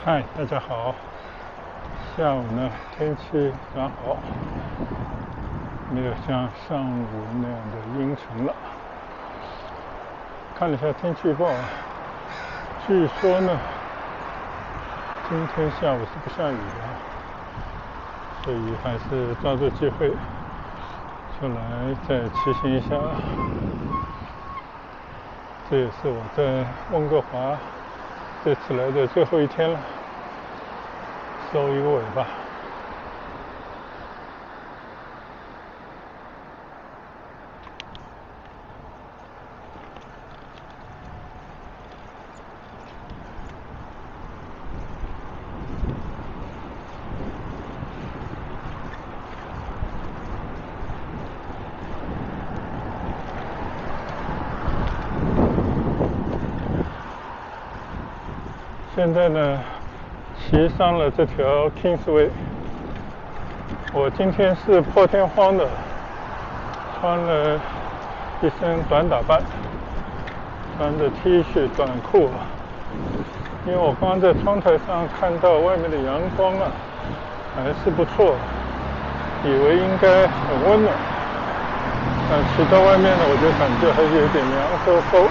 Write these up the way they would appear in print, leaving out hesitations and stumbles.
嗨，大家好。下午呢，天气蛮好，没有像上午那样的阴沉了。看了一下天气预报，据说呢，今天下午是不下雨的，所以还是抓住机会出来再骑行一下。这也是我在温哥华这次来的最后一天了，收一个尾巴。现在呢，骑上了这条 Kingsway。我今天是破天荒的穿了一身短打扮，穿着 T 恤短裤，因为我刚在窗台上看到外面的阳光啊还是不错，以为应该很温暖，但骑到外面呢，我就感觉还是有点凉飕飕。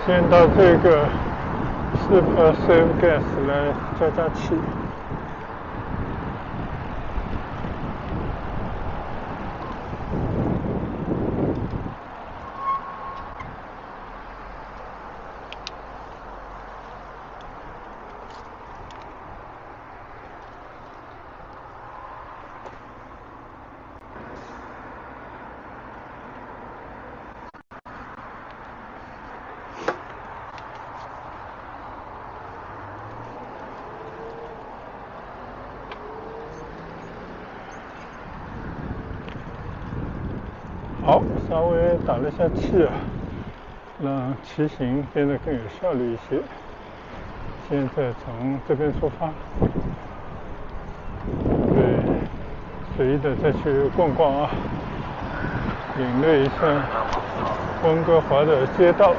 先到这个 Super Save Gas 来加气。好，稍微打了一下气啊，让骑行变得更有效率一些。现在从这边出发，对，随意的再去逛逛啊，领略一下温哥华的街道，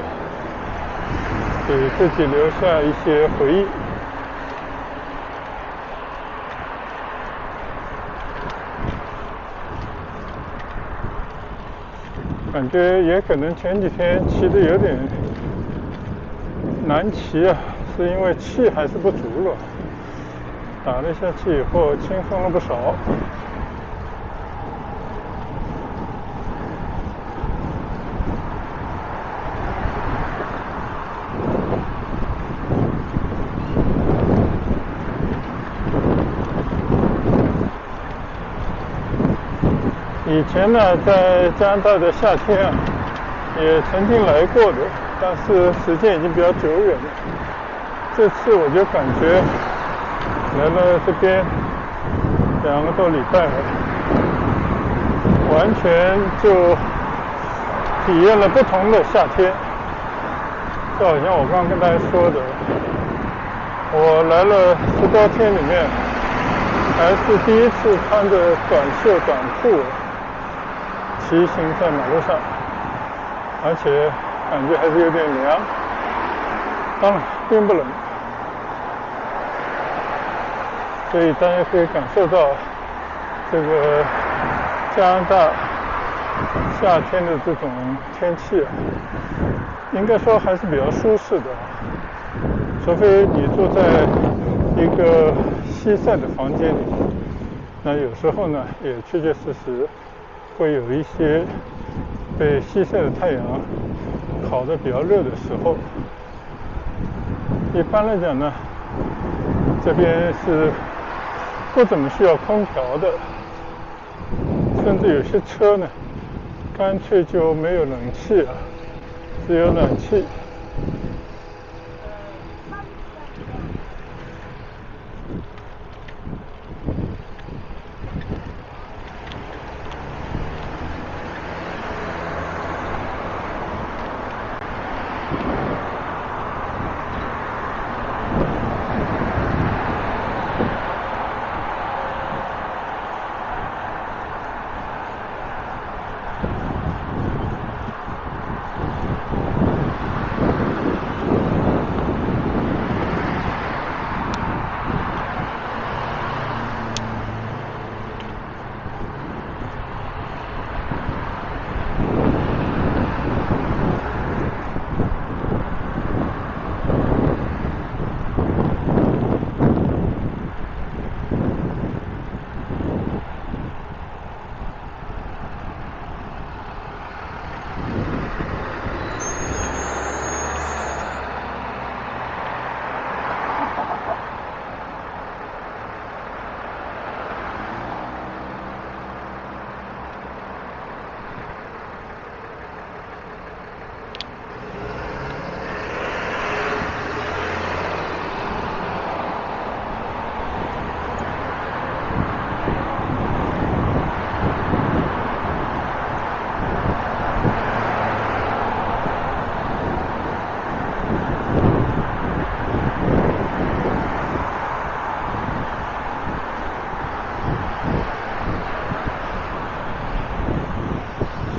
给自己留下一些回忆。感觉也可能前几天骑的有点难骑啊，是因为气还是不足了。打了一下气以后，轻松了不少。以前呢，在加拿大的夏天啊，也曾经来过的，但是时间已经比较久远了。这次我就感觉来了这边2个多礼拜了，完全就体验了不同的夏天。就好像我刚刚跟大家说的，我来了10多天里面，还是第一次穿着短袖短裤骑行在马路上，而且感觉还是有点凉，当然并不冷，所以大家可以感受到这个加拿大夏天的这种天气啊，应该说还是比较舒适的，除非你住在一个西晒的房间里，那有时候呢也确确实实会有一些被西晒的太阳烤得比较热的时候。一般来讲呢，这边是不怎么需要空调的，甚至有些车呢干脆就没有冷气了，只有暖气。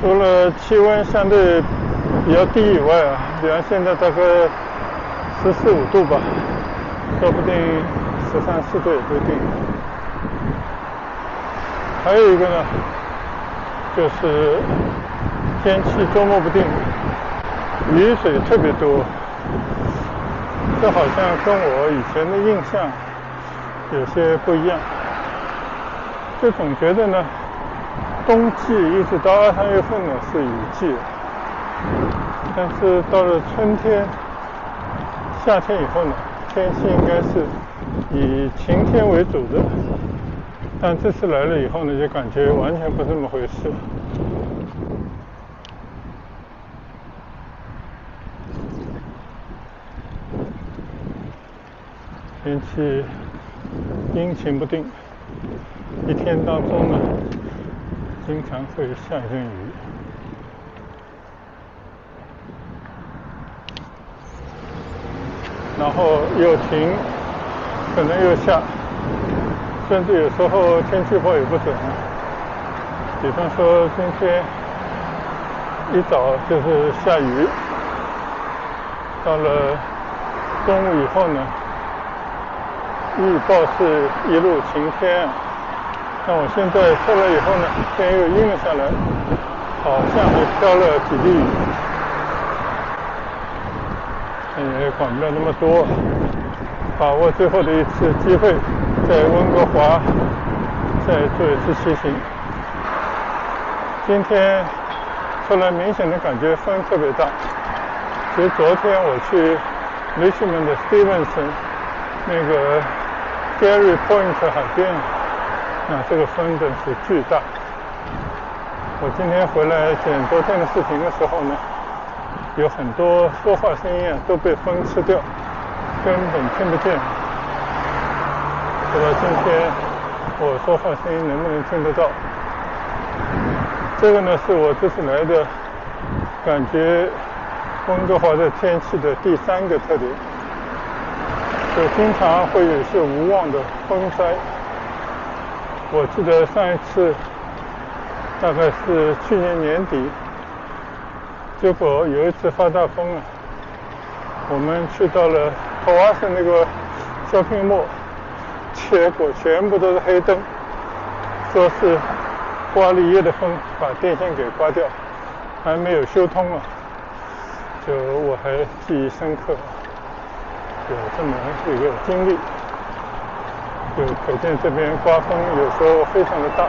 除了气温相对比较低以外啊，比方现在大概14、15度吧，说不定13、14度也不一定。还有一个呢，就是天气捉摸不定，雨水特别多，这好像跟我以前的印象有些不一样，就总觉得呢，冬季一直到2、3月份呢是雨季，但是到了春天、夏天以后呢，天气应该是以晴天为主的。但这次来了以后呢，就感觉完全不是那么回事。天气阴晴不定，一天当中呢，经常会下一阵雨，然后又停，可能又下，甚至有时候天气预报也不准。比方说今天一早就是下雨，到了中午以后呢，预报是一路晴天。那我现在出来以后呢，天又阴了下来，好像还飘了几滴雨。也管不了那么多，把握最后的一次机会，在温哥华再做一次骑行。今天出来明显的感觉风特别大，其实昨天我去 Richmond 的 Stevenson 那个 Garry Point 海边，那这个风真是巨大。我今天回来剪昨天的视频的时候呢，有很多说话声音都被风吃掉，根本听不见。不知道今天我说话声音能不能听得到。这个呢是我这次来的感觉温哥华的天气的第3个特点，就经常会有一些无望的风灾。我记得上一次大概是去年年底，结果有一次发大风了，我们去到了头瓦市那个shopping mall，结果全部都是黑灯，说是刮了一夜的风把电线给刮掉，还没有修通啊，就我还记忆深刻，有这么一个经历，就可见这边刮风有时候非常的大。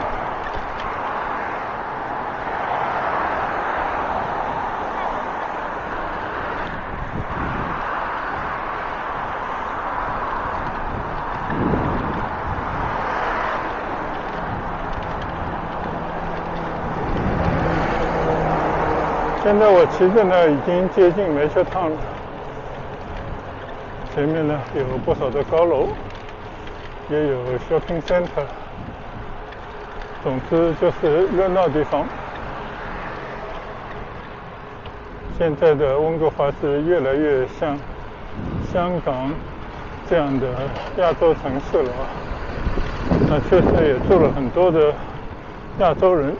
现在我骑着呢，已经接近梅车趟了。前面呢有不少的高楼，也有 shopping center， 总之就是热闹地方。现在的温哥华是越来越像香港这样的亚洲城市了啊。那确实也住了很多的亚洲人。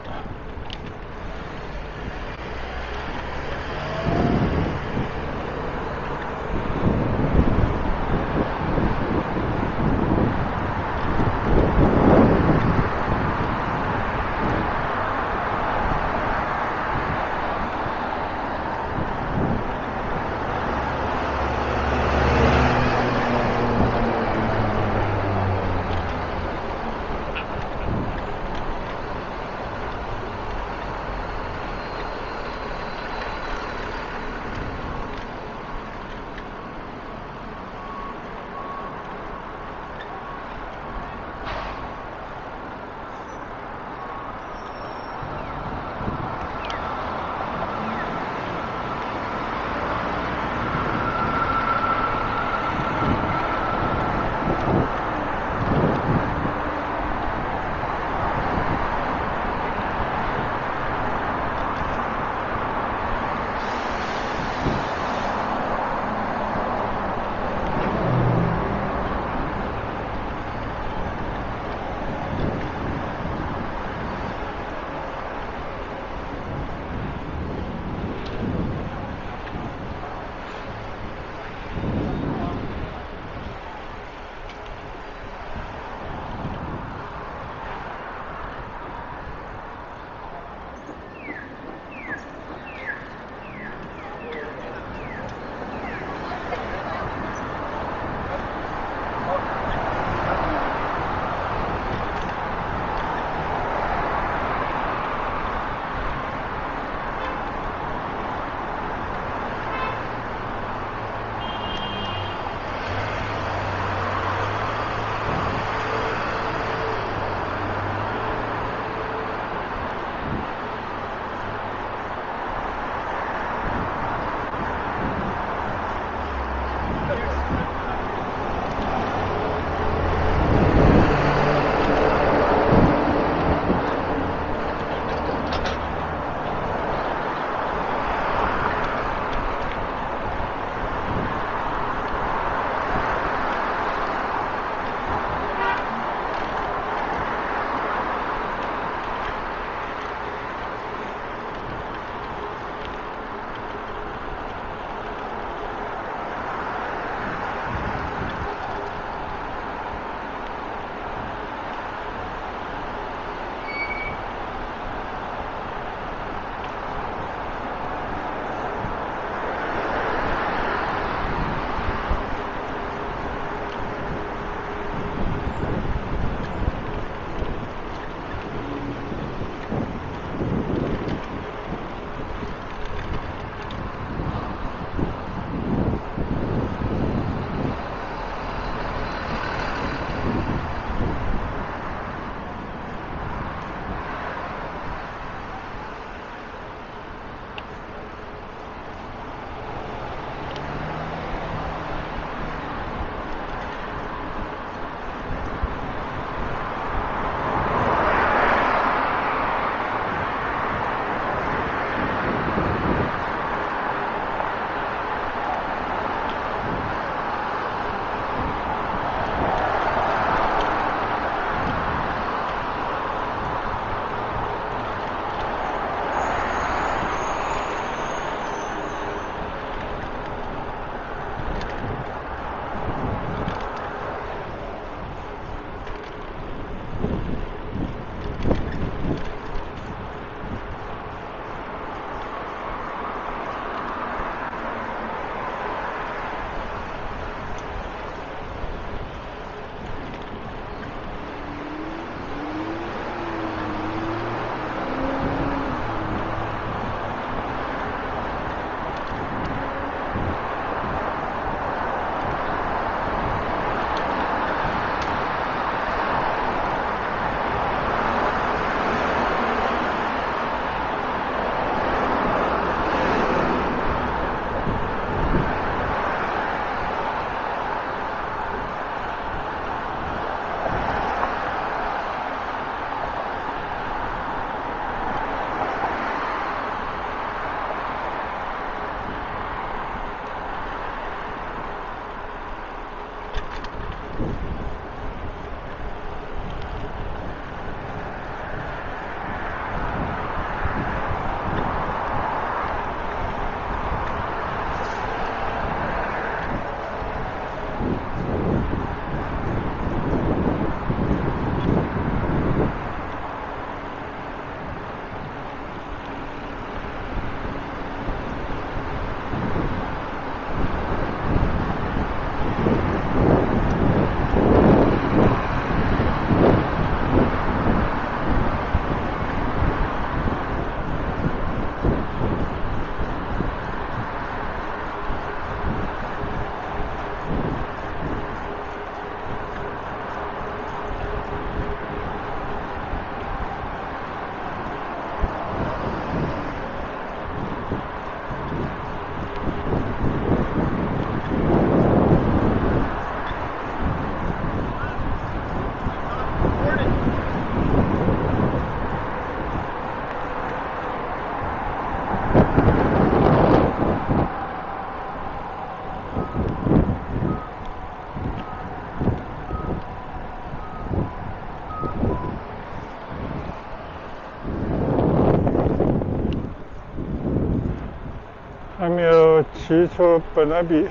还没有骑出本来比，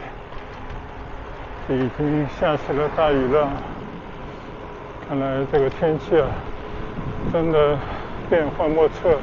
已经下起了大雨浪。看来这个天气啊，真的变幻莫测。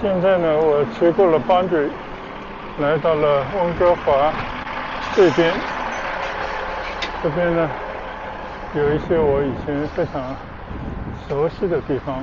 现在呢，我骑过了Boundary，来到了温哥华这边。这边呢，有一些我以前非常熟悉的地方。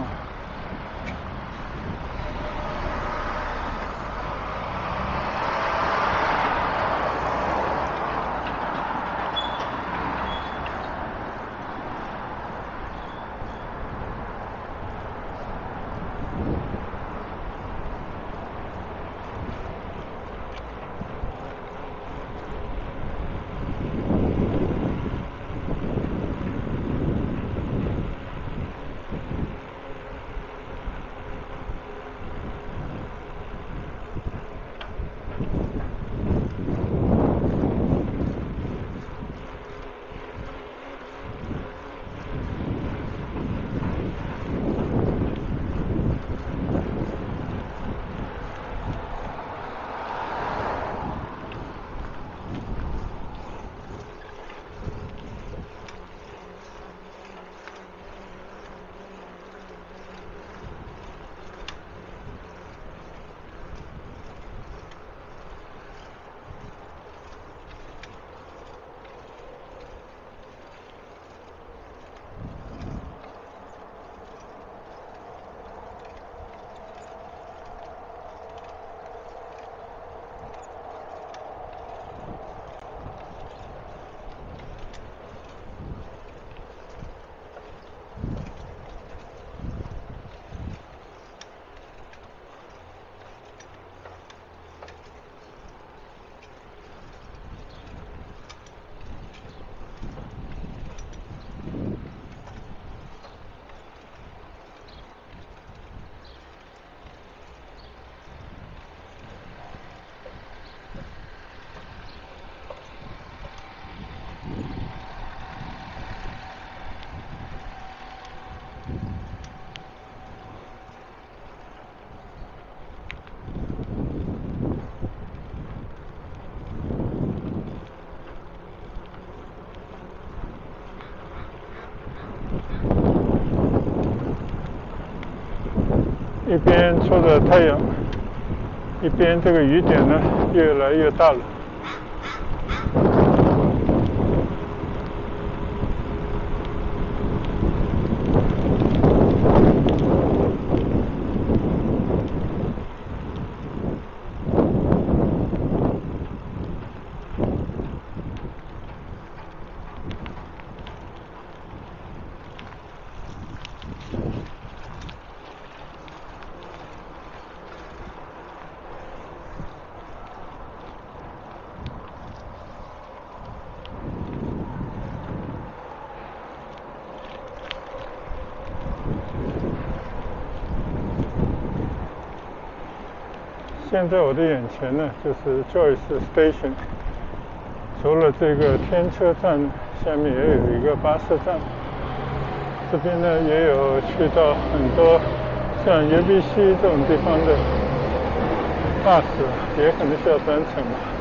一边出着太阳，一边这个雨点呢越来越大了。现在我的眼前呢，就是 Joyce Station。除了这个天车站，下面也有一个巴士站。这边呢，也有去到很多像UBC这种地方的巴士，也可能是要单程吧。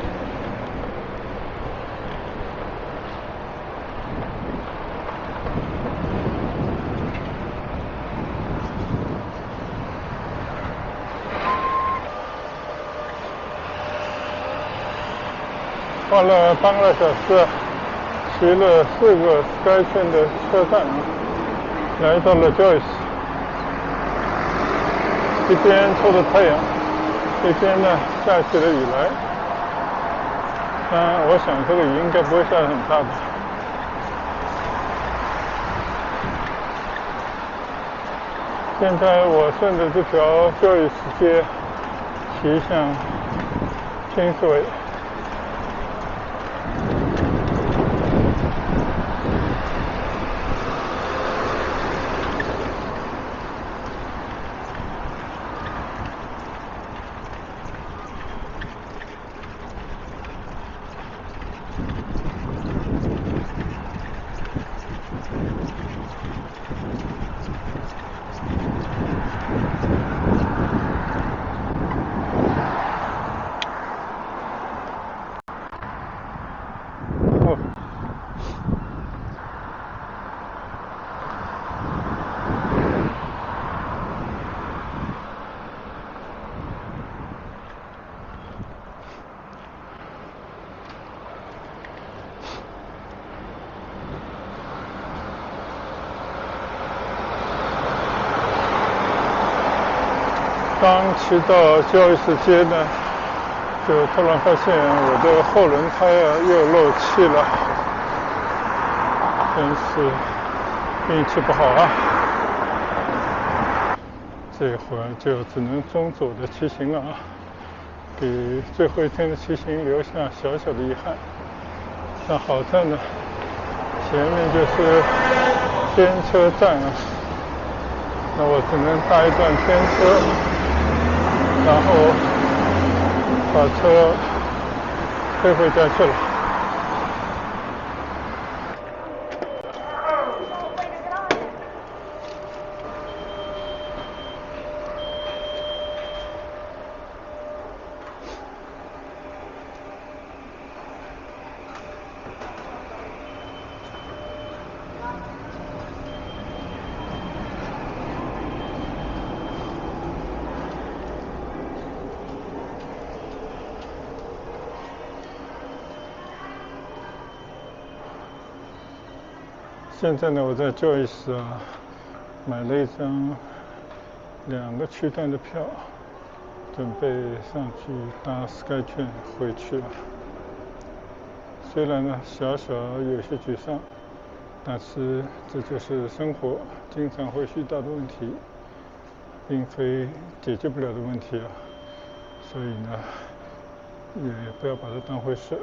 花了半个小时，骑了4个 SkyTrain 的车站，来到了 Joyce。一边出着太阳，一边呢下起了雨来。我想这个雨应该不会下得很大吧。现在我顺着这条 Joyce 街骑向Kingsway。刚骑到交易市街呢，就突然发现我的后轮胎又漏气了，真是运气不好啊！这会儿就只能中止我的骑行了啊，给最后一天的骑行留下小小的遗憾。但好在呢，前面就是天车站啊，那我只能搭一段天车，然后把车推回家去了。现在呢，我在Joyce啊买了一张2个区段的票，准备上去搭 SkyTrain 回去了。虽然呢小小有些沮丧，但是这就是生活经常会遇到的问题，并非解决不了的问题啊，所以呢也不要把它当回事。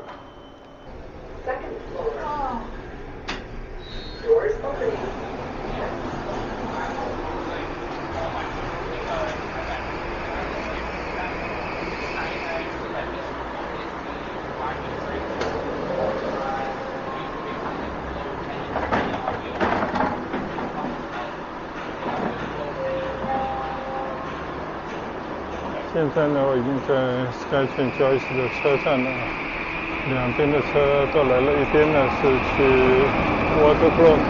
现在呢，我已经在 SkyTrain 交易市的车站了，两边的车都来了，一边呢是去 Waterfront，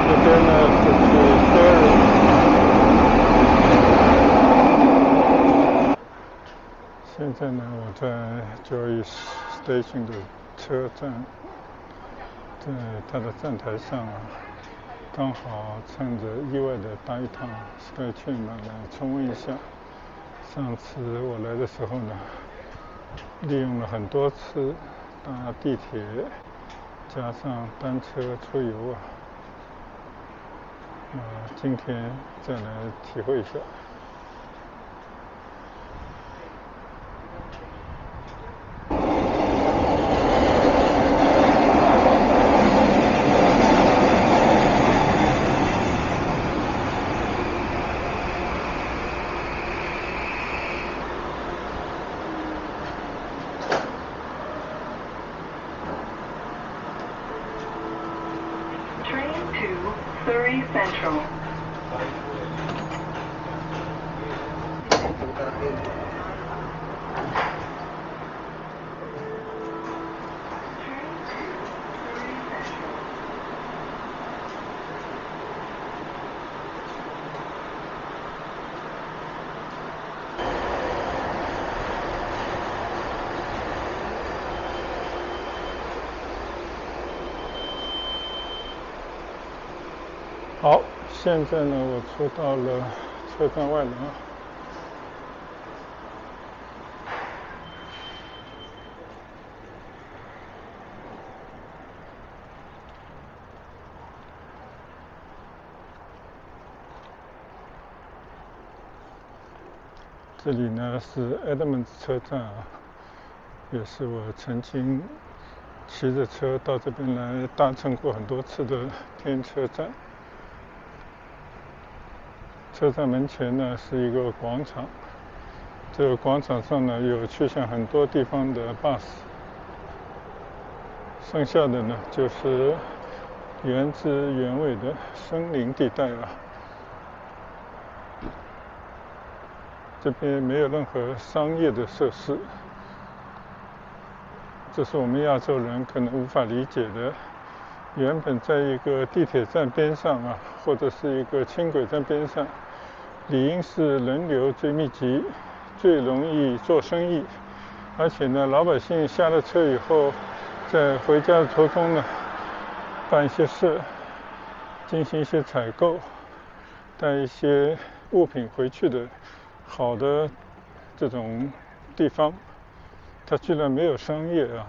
一边呢是去 Ferry。现在呢，我在 Joyce Station 的车站，在它的站台上啊，刚好趁着意外的搭一趟 SkyTrain 嘛，来重温一下上次我来的时候呢，利用了很多次搭地铁加上单车出游啊，今天再来体会一下。Surrey Central.好，现在呢，我出到了车站外廊。这里呢是 Edmonds 车站啊，也是我曾经骑着车到这边来搭乘过很多次的天车站。车站门前呢是一个广场，这个广场上呢有去向很多地方的 bus， 剩下的呢就是原汁原味的森林地带了。这边没有任何商业的设施，这是我们亚洲人可能无法理解的。原本在一个地铁站边上啊，或者是一个轻轨站边上，理应是人流最密集、最容易做生意，而且呢，老百姓下了车以后，在回家的途中呢，办一些事，进行一些采购，带一些物品回去的好的这种地方，它居然没有商业啊，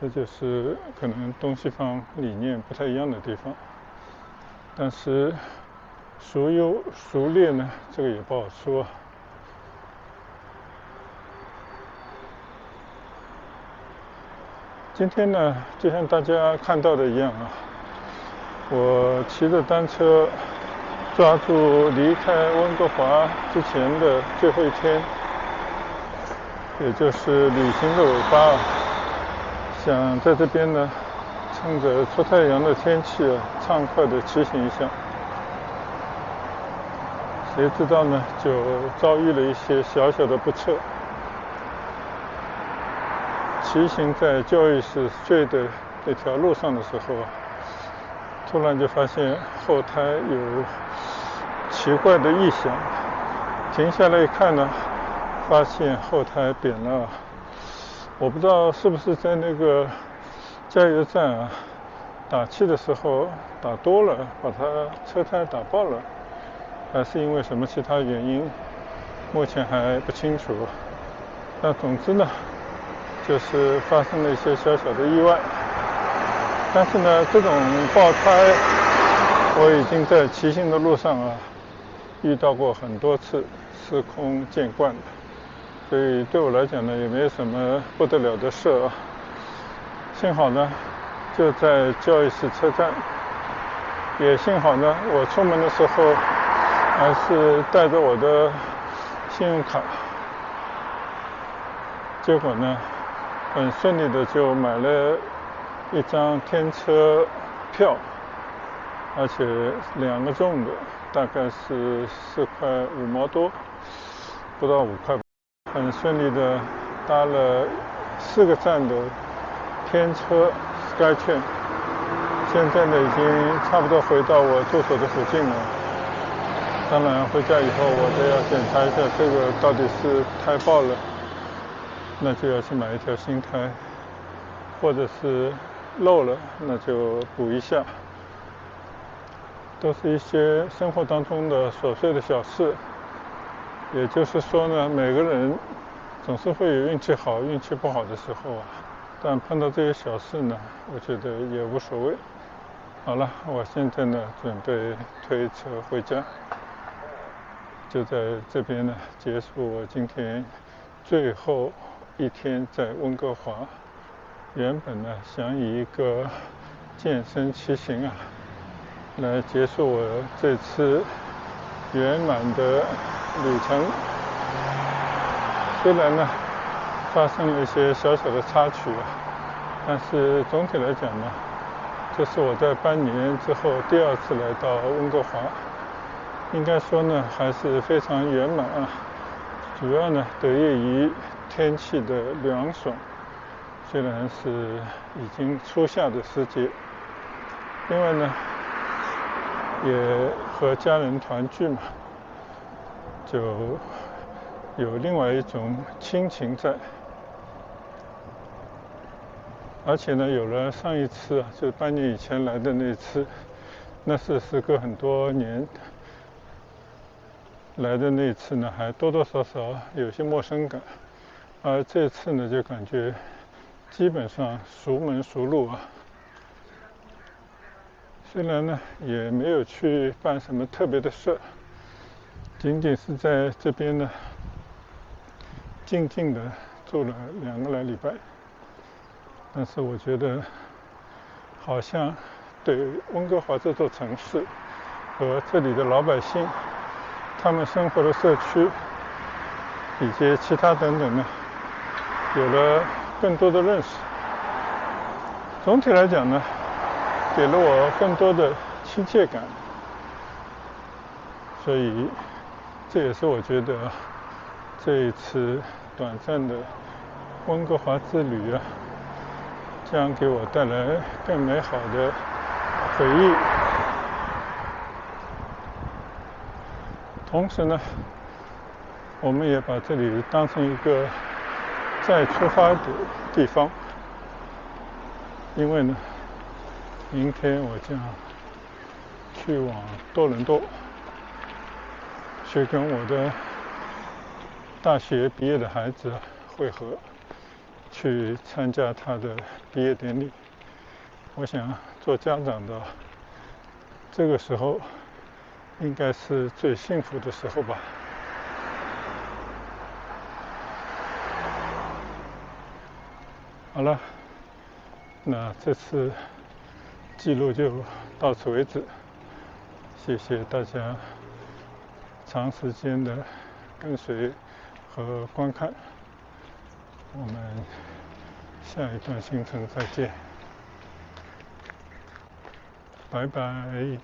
这就是可能东西方理念不太一样的地方。但是孰优孰劣呢？这个也不好说。今天呢，就像大家看到的一样啊，我骑着单车抓住离开温哥华之前的最后一天，也就是旅行的尾巴啊，想在这边呢，趁着出太阳的天气啊，畅快的骑行一下。谁知道呢，就遭遇了一些小小的不测。骑行在Joyce Street的那条路上的时候啊，突然就发现后胎有奇怪的异响，停下来一看呢，发现后胎扁了。我不知道是不是在那个加油站啊打气的时候打多了，把它车胎打爆了，还是因为什么其他原因，目前还不清楚。那总之呢，就是发生了一些小小的意外。但是呢，这种爆胎我已经在骑行的路上啊遇到过很多次，司空见惯了，所以对我来讲呢，也没有什么不得了的事啊。幸好呢，就在Joyce车站，也幸好呢，我出门的时候还是带着我的信用卡，结果呢，很顺利的就买了一张天车票，而且2个重的，大概是4块5毛多，不到5块，很顺利的搭了4个站的天车 SkyTrain。现在呢，已经差不多回到我住所的附近了。当然回家以后，我都要检查一下这个到底是胎爆了，那就要去买一条新胎，或者是漏了，那就补一下。都是一些生活当中的琐碎的小事。也就是说呢，每个人总是会有运气好、运气不好的时候啊。但碰到这些小事呢，我觉得也无所谓。好了，我现在呢准备推车回家，就在这边呢结束我今天最后一天在温哥华。原本呢想以一个健身骑行啊来结束我这次圆满的旅程，虽然呢发生了一些小小的插曲啊，但是总体来讲呢，这是我在半年之后第2次来到温哥华，应该说呢还是非常圆满啊。主要呢得益于天气的凉爽，虽然是已经初夏的时节。另外呢，也和家人团聚嘛，就有另外一种亲情在。而且呢，有了上一次啊，就是半年以前来的那次，那是时隔很多年来的那次呢，还多多少少有些陌生感。而这次呢，就感觉基本上熟门熟路啊。虽然呢，也没有去办什么特别的事，仅仅是在这边呢，静静的住了2个来礼拜。但是我觉得，好像对温哥华这座城市和这里的老百姓，他们生活的社区以及其他等等呢，有了更多的认识。总体来讲呢，给了我更多的亲切感。所以这也是我觉得这一次短暂的温哥华之旅啊，将给我带来更美好的回忆。同时呢，我们也把这里当成一个再出发的地方，因为呢，明天我将去往多伦多，去跟我的大学毕业的孩子会合，去参加他的毕业典礼。我想做家长的这个时候应该是最幸福的时候吧。好了，那这次记录就到此为止，谢谢大家长时间的跟随和观看，我们下一段行程再见，拜拜。